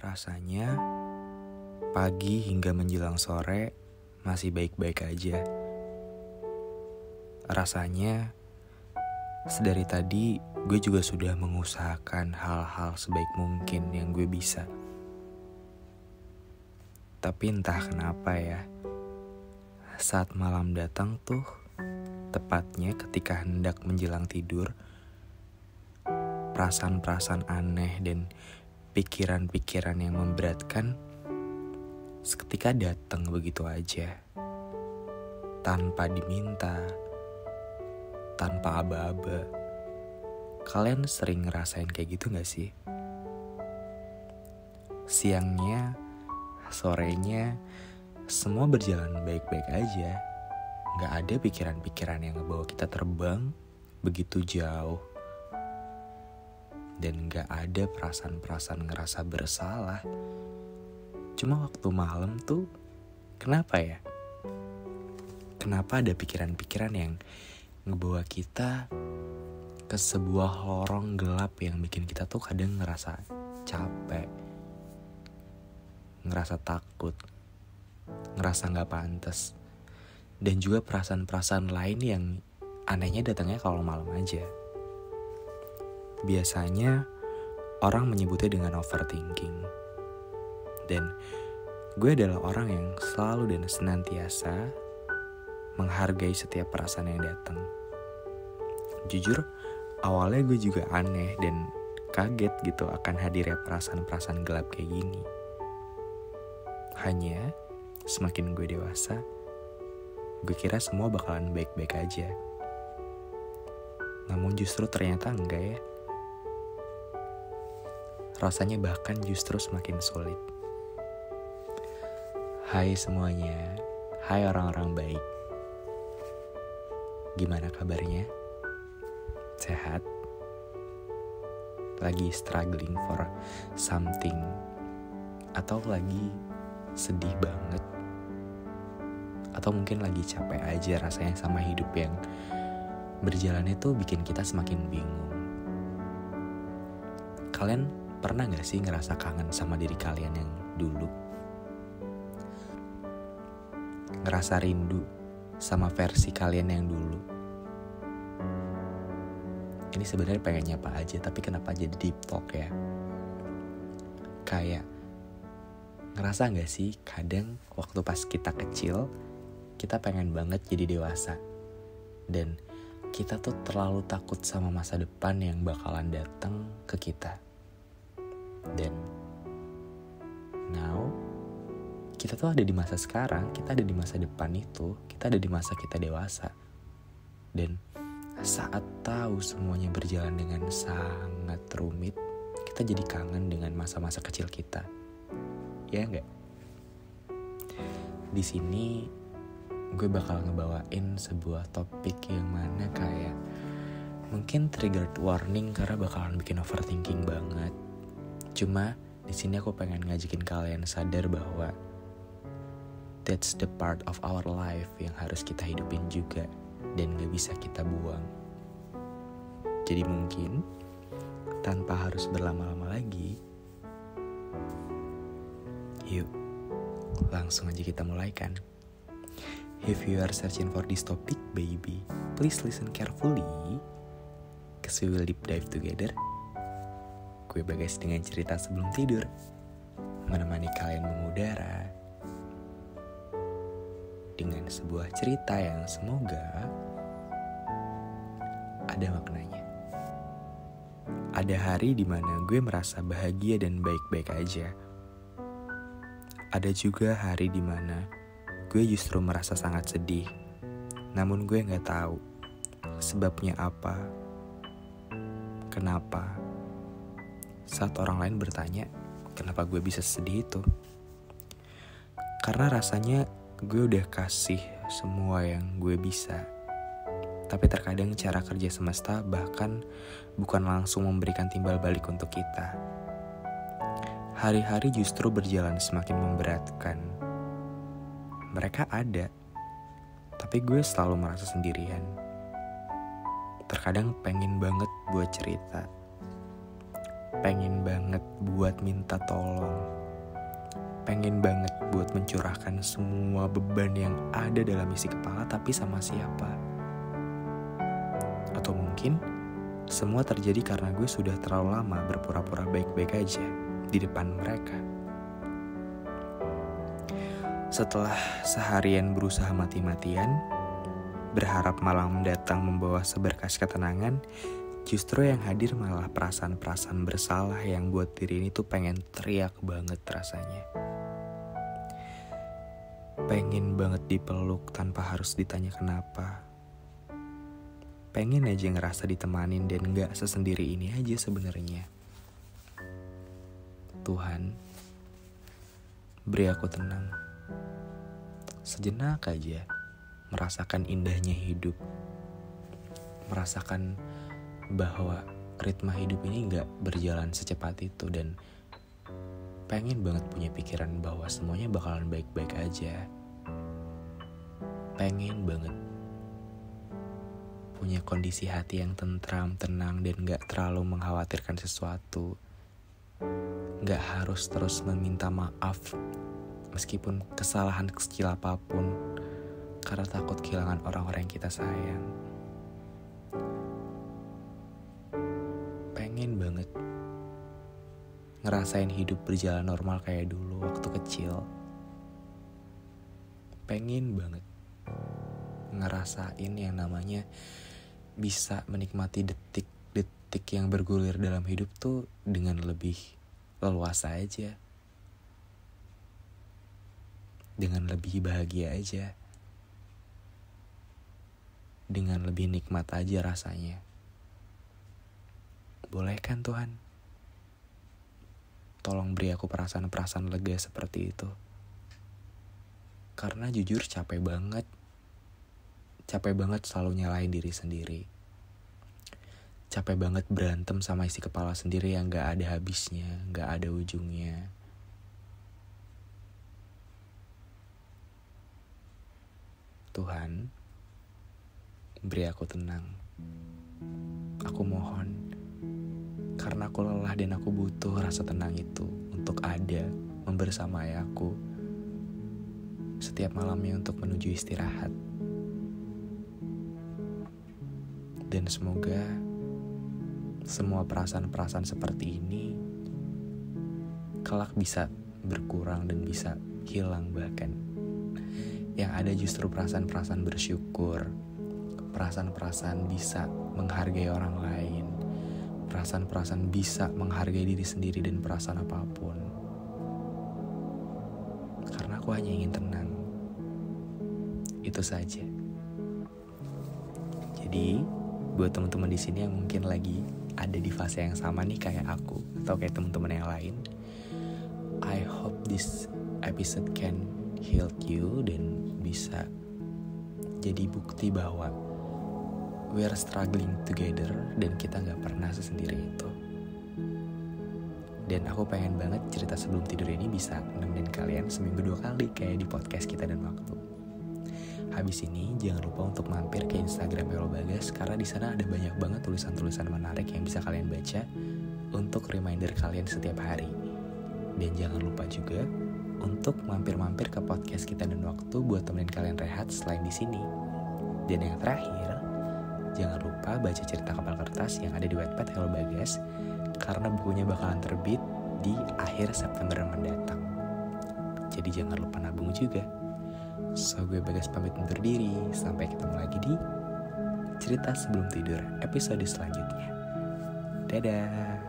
Rasanya pagi hingga menjelang sore masih baik-baik aja. Rasanya sedari tadi gue juga sudah mengusahakan hal-hal sebaik mungkin yang gue bisa. Tapi entah kenapa ya, saat malam datang tuh, tepatnya ketika hendak menjelang tidur, perasaan-perasaan aneh dan pikiran-pikiran yang memberatkan seketika datang begitu aja. Tanpa diminta, tanpa aba-aba. Kalian sering ngerasain kayak gitu gak sih? Siangnya, sorenya, semua berjalan baik-baik aja. Gak ada pikiran-pikiran yang ngebawa kita terbang begitu jauh. Dan gak ada perasaan-perasaan ngerasa bersalah. Cuma waktu malam tuh, kenapa ya? Kenapa ada pikiran-pikiran yang ngebawa kita ke sebuah lorong gelap yang bikin kita tuh kadang ngerasa capek, ngerasa takut, ngerasa gak pantas, dan juga perasaan-perasaan lain yang anehnya datangnya kalau malam aja. Biasanya orang menyebutnya dengan overthinking, dan gue adalah orang yang selalu dan senantiasa menghargai setiap perasaan yang datang. Jujur, awalnya gue juga aneh dan kaget gitu akan hadirnya perasaan-perasaan gelap kayak gini. Hanya semakin gue dewasa, gue kira semua bakalan baik-baik aja. Namun justru ternyata enggak ya. Rasanya bahkan justru semakin sulit. Hai semuanya, hai orang-orang baik. Gimana kabarnya? Sehat? Lagi struggling for something? Atau lagi sedih banget? Atau mungkin lagi capek aja rasanya sama hidup yang berjalannya tuh bikin kita semakin bingung. Kalian pernah gak sih ngerasa kangen sama diri kalian yang dulu? Ngerasa rindu sama versi kalian yang dulu? Ini sebenarnya pengen nyapa aja, tapi kenapa jadi deep talk ya? Kayak ngerasa gak sih kadang waktu pas kita kecil, kita pengen banget jadi dewasa. Dan kita tuh terlalu takut sama masa depan yang bakalan datang ke kita. Dan now, kita tuh ada di masa sekarang, kita ada di masa depan itu, kita ada di masa kita dewasa. Dan saat tahu semuanya berjalan dengan sangat rumit, kita jadi kangen dengan masa-masa kecil kita. Ya enggak? Di sini gue bakal ngebawain sebuah topik yang mana kayak mungkin triggered warning karena bakalan bikin overthinking banget. Cuma di sini aku pengen ngajakin kalian sadar bahwa that's the part of our life yang harus kita hidupin juga dan gak bisa kita buang. Jadi mungkin tanpa harus berlama-lama lagi, yuk langsung aja kita mulai kan. If you are searching for this topic, baby, please listen carefully, cause we will deep dive together. Gue Bagas dengan cerita sebelum tidur, menemani kalian mengudara dengan sebuah cerita yang semoga ada maknanya. Ada hari dimana gue merasa bahagia dan baik-baik aja. Ada juga hari dimana gue justru merasa sangat sedih. Namun gue gak tahu sebabnya apa, kenapa. Saat orang lain bertanya, kenapa gue bisa sedih itu? Karena rasanya gue udah kasih semua yang gue bisa. Tapi terkadang cara kerja semesta bahkan bukan langsung memberikan timbal balik untuk kita. Hari-hari justru berjalan semakin memberatkan. Mereka ada, tapi gue selalu merasa sendirian. Terkadang pengen banget buat cerita, pengen banget buat minta tolong, pengen banget buat mencurahkan semua beban yang ada dalam isi kepala, tapi sama siapa? Atau mungkin semua terjadi karena gue sudah terlalu lama berpura-pura baik-baik aja di depan mereka. Setelah seharian berusaha mati-matian, berharap malam datang membawa seberkas ketenangan, justru yang hadir malah perasaan-perasaan bersalah yang buat diri ini tuh pengen teriak banget rasanya. Pengen banget dipeluk tanpa harus ditanya kenapa. Pengen aja ngerasa ditemanin dan gak sesendiri ini aja sebenarnya. Tuhan, beri aku tenang. Sejenak aja merasakan indahnya hidup. Merasakan bahwa ritme hidup ini gak berjalan secepat itu. Dan pengen banget punya pikiran bahwa semuanya bakalan baik-baik aja. Pengen banget punya kondisi hati yang tentram, tenang, dan gak terlalu mengkhawatirkan sesuatu. Gak harus terus meminta maaf meskipun kesalahan kecil apapun, karena takut kehilangan orang-orang yang kita sayang. Pengen banget ngerasain hidup berjalan normal kayak dulu waktu kecil. Pengen banget ngerasain yang namanya bisa menikmati detik-detik yang bergulir dalam hidup tuh dengan lebih leluasa aja, dengan lebih bahagia aja, dengan lebih nikmat aja rasanya. Boleh kan Tuhan? Tolong beri aku perasaan-perasaan lega seperti itu. Karena jujur capek banget selalu nyalahin diri sendiri. Capek banget berantem sama isi kepala sendiri yang gak ada habisnya, gak ada ujungnya. Tuhan, beri aku tenang. Aku mohon, karena aku lelah dan aku butuh rasa tenang itu untuk ada membersamai aku setiap malamnya untuk menuju istirahat. Dan semoga semua perasaan-perasaan seperti ini kelak bisa berkurang dan bisa hilang bahkan. Yang ada justru perasaan-perasaan bersyukur, perasaan-perasaan bisa menghargai orang lain, perasaan-perasaan bisa menghargai diri sendiri dan perasaan apapun. Karena aku hanya ingin tenang. Itu saja. Jadi, buat teman-teman di sini yang mungkin lagi ada di fase yang sama nih kayak aku atau kayak teman-teman yang lain, I hope this episode can heal you dan bisa jadi bukti bahwa we are struggling together dan kita gak pernah sesendiri itu. Dan aku pengen banget cerita sebelum tidur ini bisa nemenin kalian seminggu 2 kali kayak di podcast Kita dan Waktu. Habis ini jangan lupa untuk mampir ke Instagram Hello Bagas, karena di sana ada banyak banget tulisan-tulisan menarik yang bisa kalian baca untuk reminder kalian setiap hari. Dan jangan lupa juga untuk mampir-mampir ke podcast Kita dan Waktu buat temenin kalian rehat selain di sini. Dan yang terakhir, jangan lupa baca cerita kapal kertas yang ada di Wattpad Hello Bagas, karena bukunya bakalan terbit di akhir September mendatang. Jadi jangan lupa nabung juga. So gue Bagas pamit undur diri. Sampai ketemu lagi di cerita sebelum tidur episode selanjutnya. Dadah.